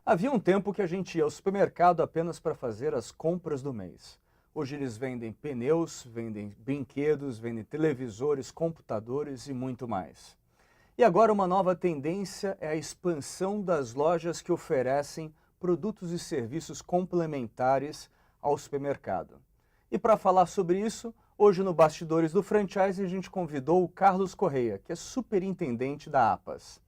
Havia um tempo que a gente ia ao supermercado apenas para fazer as compras do mês. Hoje eles vendem pneus, vendem brinquedos, vendem televisores, computadores e muito mais. E agora uma nova tendência é a expansão das lojas que oferecem produtos e serviços complementares ao supermercado. E para falar sobre isso, hoje no Bastidores do Franchise a gente convidou o Carlos Correia, que é superintendente da APAS.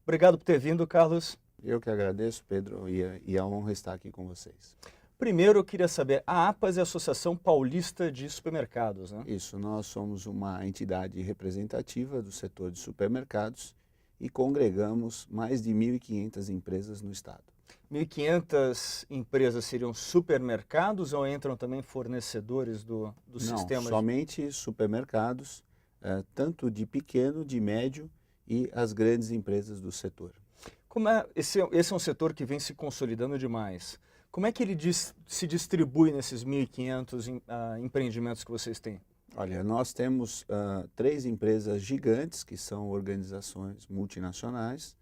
Obrigado por ter vindo, Carlos. Eu que agradeço, Pedro, e a honra estar aqui com vocês. Primeiro, eu queria saber, a APAS é a Associação Paulista de Supermercados, né? Isso, nós somos uma entidade representativa do setor de supermercados e congregamos mais de 1.500 empresas no estado. 1.500 empresas seriam supermercados ou entram também fornecedores do sistema? Não, somente supermercados, tanto de pequeno, de médio e as grandes empresas do setor. Esse é um setor que vem se consolidando demais. Como é que ele se distribui nesses 1.500 empreendimentos que vocês têm? Olha, nós temos 3 empresas gigantes, que são organizações multinacionais.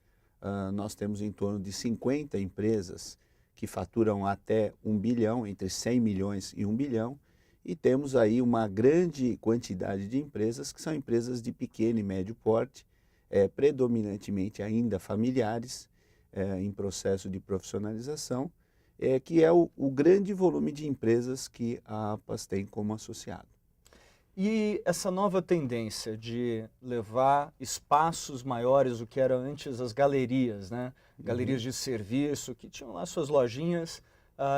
Nós temos em torno de 50 empresas que faturam até 1 bilhão, entre 100 milhões e 1 bilhão. E temos aí uma grande quantidade de empresas que são empresas de pequeno e médio porte, predominantemente ainda familiares, em processo de profissionalização, que é o grande volume de empresas que a APAS tem como associado. E essa nova tendência de levar espaços maiores, o que era antes as galerias, né? Galerias de serviço, que tinham lá suas lojinhas,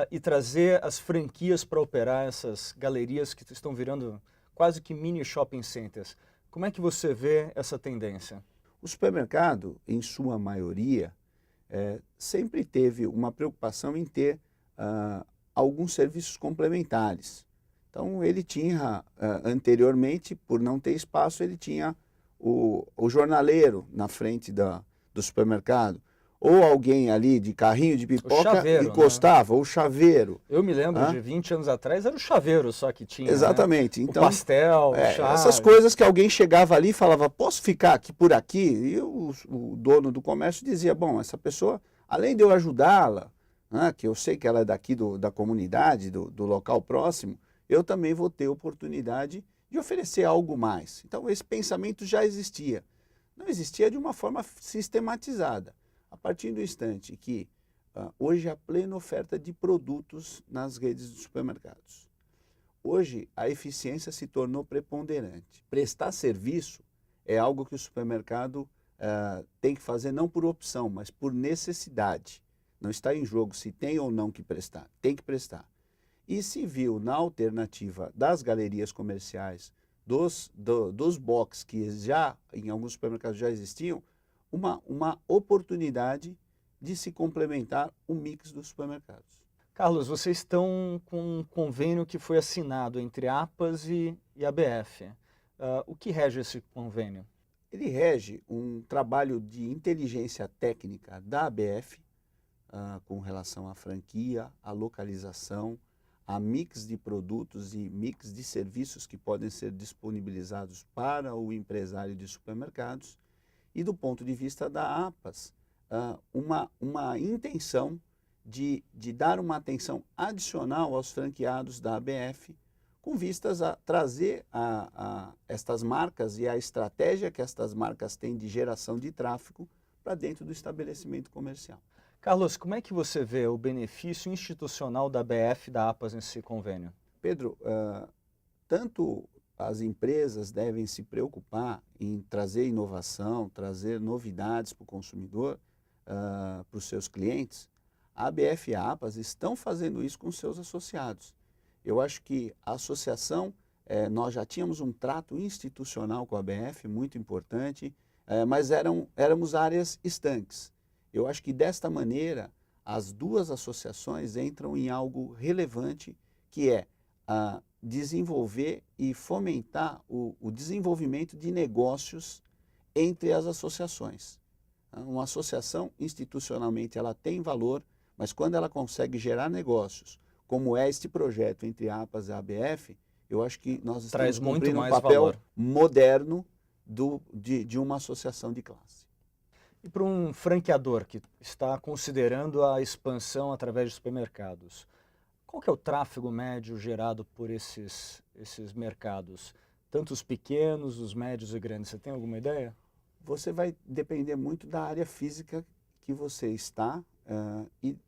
e trazer as franquias para operar essas galerias que estão virando quase que mini shopping centers. Como é que você vê essa tendência? O supermercado, em sua maioria, sempre teve uma preocupação em ter alguns serviços complementares. Então, ele tinha, anteriormente, por não ter espaço, ele tinha o jornaleiro na frente do supermercado, ou alguém ali de carrinho de pipoca chaveiro, encostava, né? o chaveiro. Eu me lembro de 20 anos atrás, era o chaveiro só que tinha. Exatamente. Né? Então, o pastel, o chá. essas coisas que alguém chegava ali e falava, posso ficar aqui por aqui? E o dono do comércio dizia, bom, essa pessoa, além de eu ajudá-la, né, que eu sei que ela é daqui da comunidade, do local próximo, eu também vou ter oportunidade de oferecer algo mais. Então, esse pensamento já existia. Não existia de uma forma sistematizada. A partir do instante que hoje há plena oferta de produtos nas redes de supermercados. Hoje a eficiência se tornou preponderante. Prestar serviço é algo que o supermercado tem que fazer não por opção, mas por necessidade. Não está em jogo se tem ou não que prestar, tem que prestar. E se viu na alternativa das galerias comerciais, dos box que já em alguns supermercados já existiam, uma oportunidade de se complementar o mix dos supermercados. Carlos, vocês estão com um convênio que foi assinado entre a APAS e a ABF. O que rege esse convênio? Ele rege um trabalho de inteligência técnica da ABF com relação à franquia, à localização, a mix de produtos e mix de serviços que podem ser disponibilizados para o empresário de supermercados. E do ponto de vista da APAS, uma intenção de dar uma atenção adicional aos franqueados da ABF, com vistas a trazer estas marcas e a estratégia que estas marcas têm de geração de tráfego para dentro do estabelecimento comercial. Carlos, como é que você vê o benefício institucional da ABF e da APAS nesse convênio? Pedro, tanto as empresas devem se preocupar em trazer inovação, trazer novidades para o consumidor, para os seus clientes. A ABF e a APAS estão fazendo isso com seus associados. Eu acho que a associação, nós já tínhamos um trato institucional com a ABF, muito importante, mas éramos áreas estanques. Eu acho que desta maneira, as duas associações entram em algo relevante, que é desenvolver e fomentar o desenvolvimento de negócios entre as associações. Uma associação, institucionalmente, ela tem valor, mas quando ela consegue gerar negócios, como é este projeto entre a APAS e a ABF, eu acho que nós Traz estamos muito cumprindo um mais papel valor. moderno de uma associação de classe. E para um franqueador que está considerando a expansão através de supermercados, qual que é o tráfego médio gerado por esses mercados? Tanto os pequenos, os médios e grandes, você tem alguma ideia? Você vai depender muito da área física que você está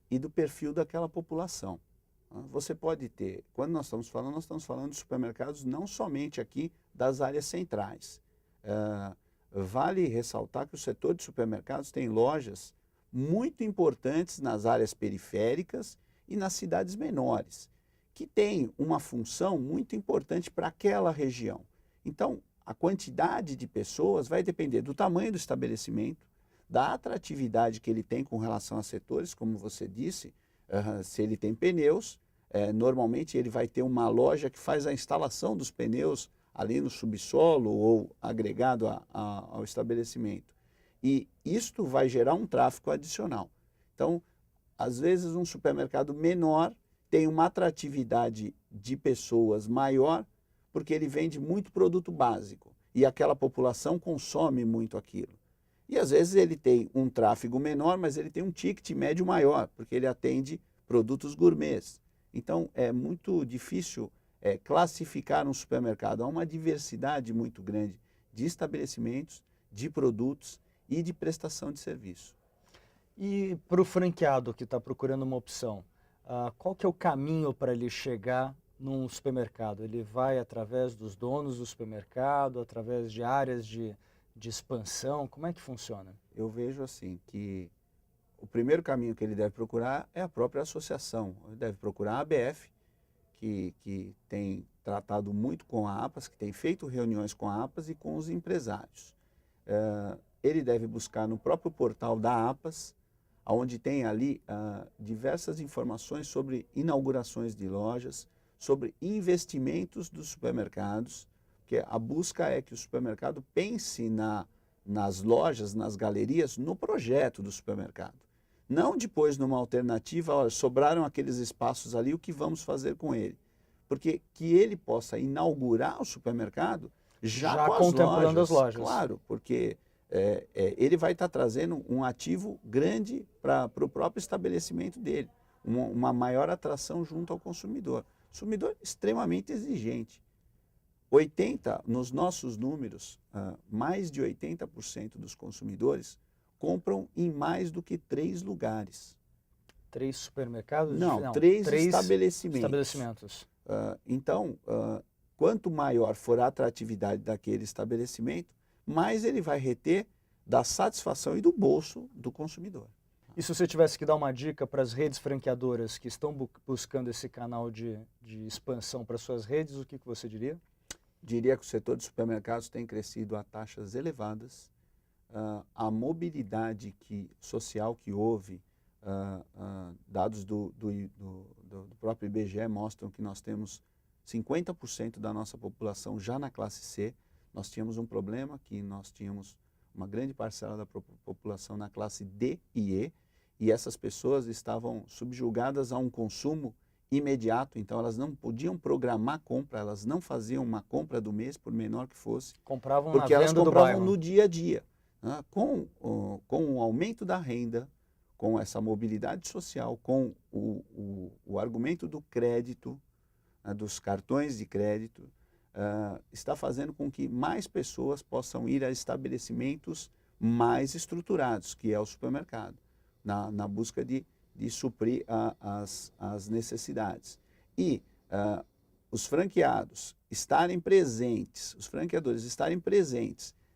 e do perfil daquela população. Você pode ter, quando nós estamos falando de supermercados não somente aqui das áreas centrais. Vale ressaltar que o setor de supermercados tem lojas muito importantes nas áreas periféricas e nas cidades menores, que têm uma função muito importante para aquela região. Então, a quantidade de pessoas vai depender do tamanho do estabelecimento, da atratividade que ele tem com relação a setores, como você disse, se ele tem pneus, normalmente ele vai ter uma loja que faz a instalação dos pneus ali no subsolo ou agregado ao estabelecimento. E isto vai gerar um tráfego adicional. Então, às vezes um supermercado menor tem uma atratividade de pessoas maior porque ele vende muito produto básico e aquela população consome muito aquilo. E às vezes ele tem um tráfego menor, mas ele tem um ticket médio maior, porque ele atende produtos gourmets. Então é muito difícil classificar um supermercado. Há uma diversidade muito grande de estabelecimentos, de produtos e de prestação de serviço. E para o franqueado que está procurando uma opção, qual que é o caminho para ele chegar num supermercado? Ele vai através dos donos do supermercado, através de áreas de expansão? Como é que funciona? Eu vejo assim que o primeiro caminho que ele deve procurar é a própria associação. Ele deve procurar a ABF, que tem tratado muito com a APAS, que tem feito reuniões com a APAS e com os empresários. Ele deve buscar no próprio portal da APAS, onde tem ali diversas informações sobre inaugurações de lojas, sobre investimentos dos supermercados, que a busca é que o supermercado pense nas lojas, nas galerias, no projeto do supermercado. Não depois numa alternativa, olha, sobraram aqueles espaços ali, o que vamos fazer com ele? Porque que ele possa inaugurar o supermercado já com contemplando as lojas. Claro, porque ele vai estar trazendo um ativo grande para o próprio estabelecimento dele, uma maior atração junto ao consumidor. O consumidor é extremamente exigente. Nos nossos números, mais de 80% dos consumidores compram em mais do que 3 lugares. 3 supermercados? Não, 3 estabelecimentos. Então, quanto maior for a atratividade daquele estabelecimento, mais ele vai reter da satisfação e do bolso do consumidor. E se você tivesse que dar uma dica para as redes franqueadoras que estão buscando esse canal de expansão para suas redes, o que você diria? Diria que o setor de supermercados tem crescido a taxas elevadas. A mobilidade social que houve, dados do próprio IBGE mostram que nós temos 50% da nossa população já na classe C. Nós tínhamos um problema que nós tínhamos uma grande parcela da população na classe D e E, e essas pessoas estavam subjugadas a um consumo imediato, então elas não podiam programar compra, elas não faziam uma compra do mês, por menor que fosse, compravam porque na elas venda compravam do bairro. no dia a dia. Com o aumento da renda, com essa mobilidade social, com o argumento do crédito, dos cartões de crédito, está fazendo com que mais pessoas possam ir a estabelecimentos mais estruturados, que é o supermercado, na busca de suprir as necessidades. E os franqueadores estarem presentes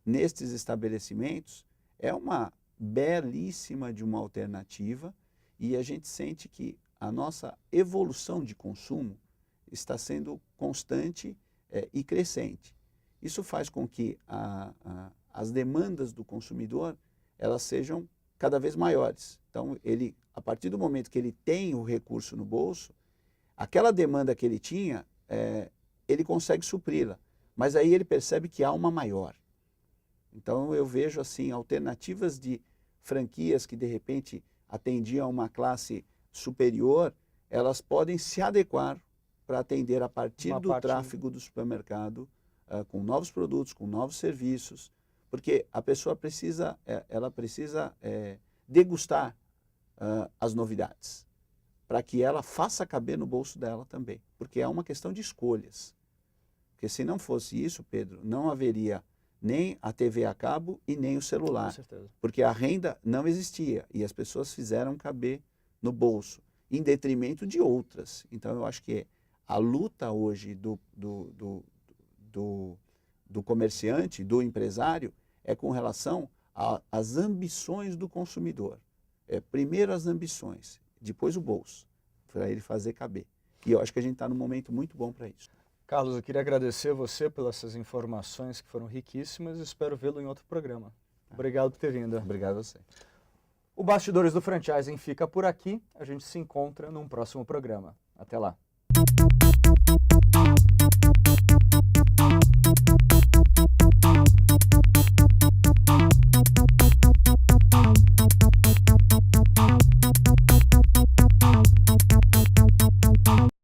nestes estabelecimentos é uma belíssima de uma alternativa, e a gente sente que a nossa evolução de consumo está sendo constante e crescente. Isso faz com que as demandas do consumidor elas sejam cada vez maiores. Então, a partir do momento que ele tem o recurso no bolso, aquela demanda que ele tinha, ele consegue supri-la, mas aí ele percebe que há uma maior. Então, eu vejo assim alternativas de franquias que de repente atendiam a uma classe superior, elas podem se adequar para atender a partir Uma do parte- tráfego do supermercado, com novos produtos, com novos serviços, porque a pessoa precisa, ela precisa degustar as novidades, para que ela faça caber no bolso dela também, porque é uma questão de escolhas. Porque se não fosse isso, Pedro, não haveria nem a TV a cabo e nem o Com celular, certeza. porque a renda não existia e as pessoas fizeram caber no bolso, em detrimento de outras. Então eu acho que a luta hoje do comerciante, do empresário, é com relação às ambições do consumidor. Primeiro as ambições, depois o bolso, para ele fazer caber. E eu acho que a gente está num momento muito bom para isso. Carlos, eu queria agradecer você pelas essas informações que foram riquíssimas e espero vê-lo em outro programa. Obrigado por ter vindo. Obrigado a você. O Bastidores do Franchising fica por aqui. A gente se encontra num próximo programa. Até lá.